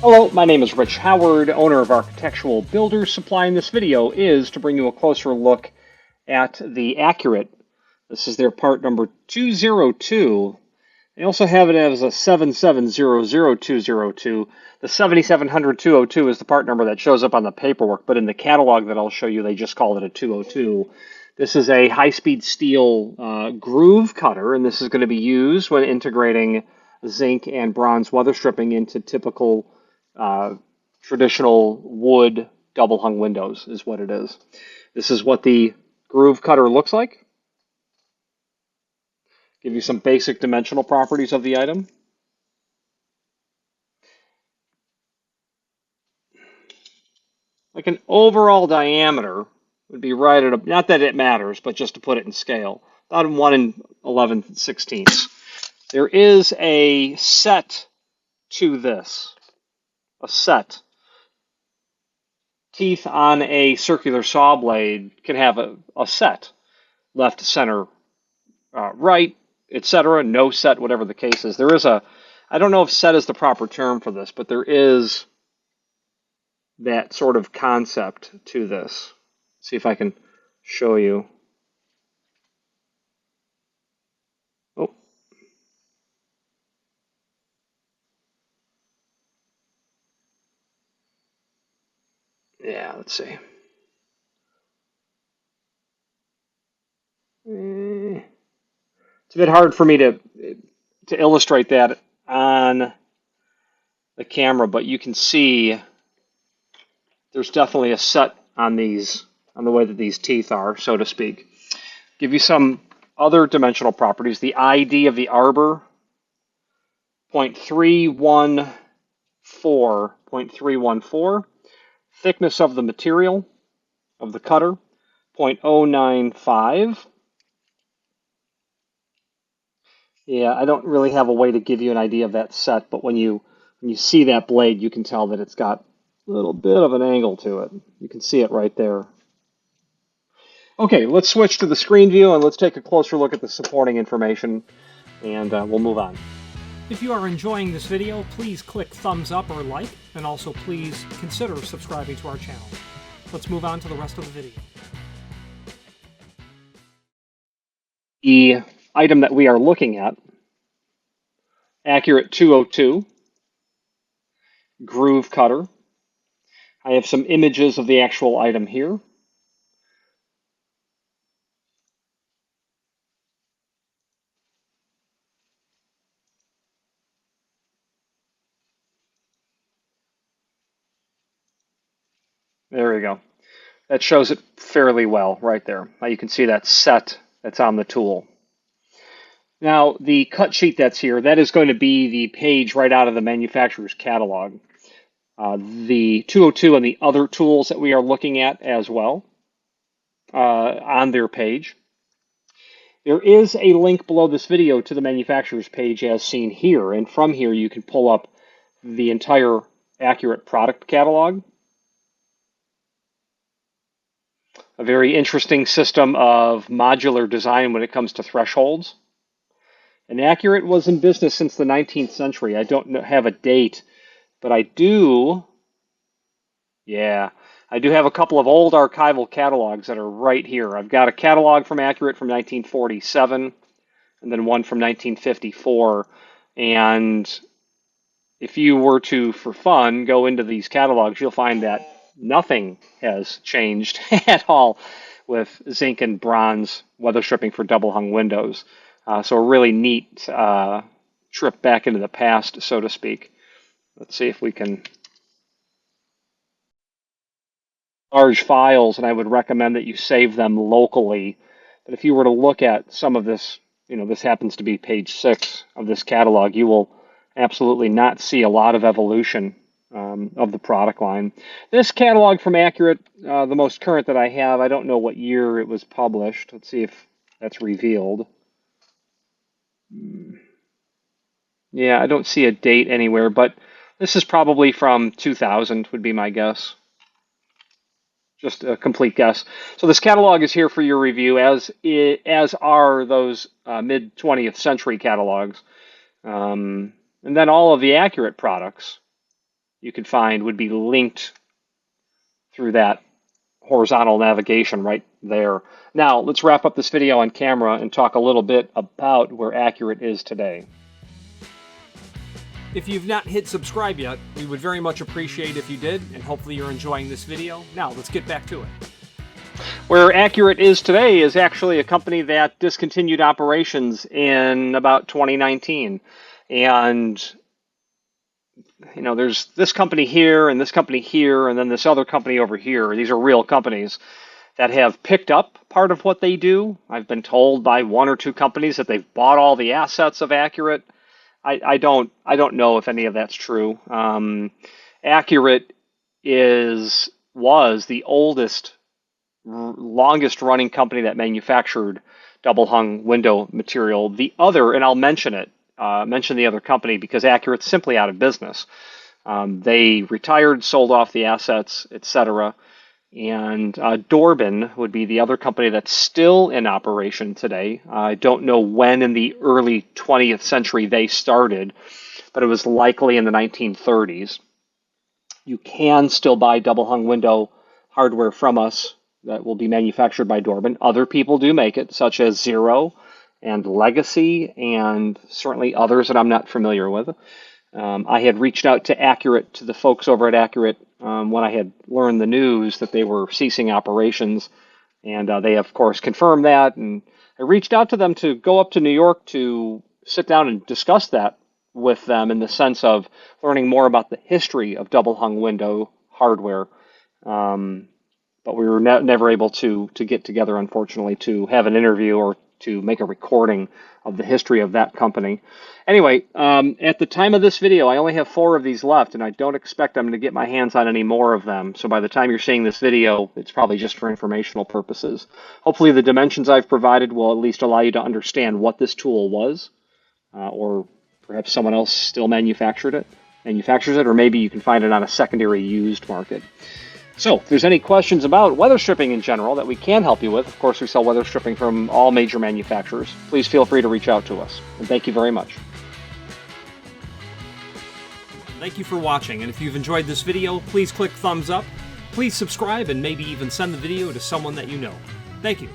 Hello, my name is Rich Howard, owner of Architectural Builders Supply, and this video is to bring you a closer look at the Accurate. This is their part number 202. They also have it as a 7700202. The 7700202 is the part number that shows up on the paperwork, but in the catalog that I'll show you, they just call it a 202. This is a high-speed steel groove cutter, and this is going to be used when integrating zinc and bronze weather stripping into typical traditional wood double hung windows is what it is. This is what the groove cutter looks like. Give you some basic dimensional properties of the item. Like an overall diameter would be right at, not that it matters, but just to put it in scale, about 1 11/16. There is a set to this, a set. Teeth on a circular saw blade can have a set, left, center, right, etc. No set, whatever the case is. There is I don't know if set is the proper term for this, but there is that sort of concept to this. See if I can show you. Oh. Yeah, let's see. It's a bit hard for me to illustrate that on the camera, but you can see there's definitely a set on these, on the way that these teeth are, so to speak. Give you some other dimensional properties. The ID of the arbor, 0.314. Thickness of the material of the cutter, 0.095. Yeah, I don't really have a way to give you an idea of that set, but when you see that blade, you can tell that it's got a little bit of an angle to it. You can see it right there. Okay, let's switch to the screen view and let's take a closer look at the supporting information, and we'll move on. If you are enjoying this video, please click thumbs up or like, and also please consider subscribing to our channel. Let's move on to the rest of the video. The item that we are looking at, Accurate 202, groove cutter. I have some images of the actual item here. There we go. That shows it fairly well right there. Now you can see that set that's on the tool. Now the cut sheet that's here, that is going to be the page right out of the manufacturer's catalog. The 202 and the other tools that we are looking at as well on their page. There is a link below this video to the manufacturer's page as seen here, and from here you can pull up the entire Accurate product catalog. A very interesting system of modular design when it comes to thresholds. And Accurate was in business since the 19th century. I don't have a date, but I do have a couple of old archival catalogs that are right here. I've got a catalog from Accurate from 1947, and then one from 1954. And if you were to, for fun, go into these catalogs, you'll find that nothing has changed at all with zinc and bronze weather stripping for double hung windows. So a really neat trip back into the past, so to speak. Let's see if we can large files, and I would recommend that you save them locally. But if you were to look at some of this, this happens to be page 6 of this catalog, you will absolutely not see a lot of evolution of the product line. This catalog from Accurate, the most current that I have, I don't know what year it was published. Let's see if that's revealed. Yeah, I don't see a date anywhere, but this is probably from 2000 would be my guess. Just a complete guess. So this catalog is here for your review, as are those mid-20th century catalogs. And then all of the Accurate products you could find would be linked through that horizontal navigation right there. Now, let's wrap up this video on camera and talk a little bit about where Accurate is today. If you've not hit subscribe yet, we would very much appreciate if you did, and hopefully you're enjoying this video. Now, let's get back to it. Where Accurate is today is actually a company that discontinued operations in about 2019. And, you know, there's this company here and this company here and then this other company over here. These are real companies that have picked up part of what they do. I've been told by one or two companies that they've bought all the assets of Accurate. I don't know if any of that's true. Accurate was the oldest, longest running company that manufactured double hung window material. The other, and I'll mention the other company because Accurate's simply out of business. They retired, sold off the assets, etc. And Dorbin would be the other company that's still in operation today. I don't know when in the early 20th century they started, but it was likely in the 1930s. You can still buy double hung window hardware from us that will be manufactured by Dorbin. Other people do make it, such as Zero and Legacy, and certainly others that I'm not familiar with. I had reached out to Accurate, to the folks over at Accurate, when I had learned the news that they were ceasing operations, and they, of course, confirmed that. And I reached out to them to go up to New York to sit down and discuss that with them in the sense of learning more about the history of double hung window hardware. But we were never able to get together, unfortunately, to have an interview or to make a recording of the history of that company. Anyway, at the time of this video, I only have 4 of these left, and I don't expect I'm going to get my hands on any more of them. So by the time you're seeing this video, it's probably just for informational purposes. Hopefully the dimensions I've provided will at least allow you to understand what this tool was, or perhaps someone else still manufactures it, or maybe you can find it on a secondary used market. So if there's any questions about weather stripping in general that we can help you with, of course we sell weather stripping from all major manufacturers, please feel free to reach out to us. And thank you very much. Thank you for watching, and if you've enjoyed this video, please click thumbs up, please subscribe, and maybe even send the video to someone that you know. Thank you.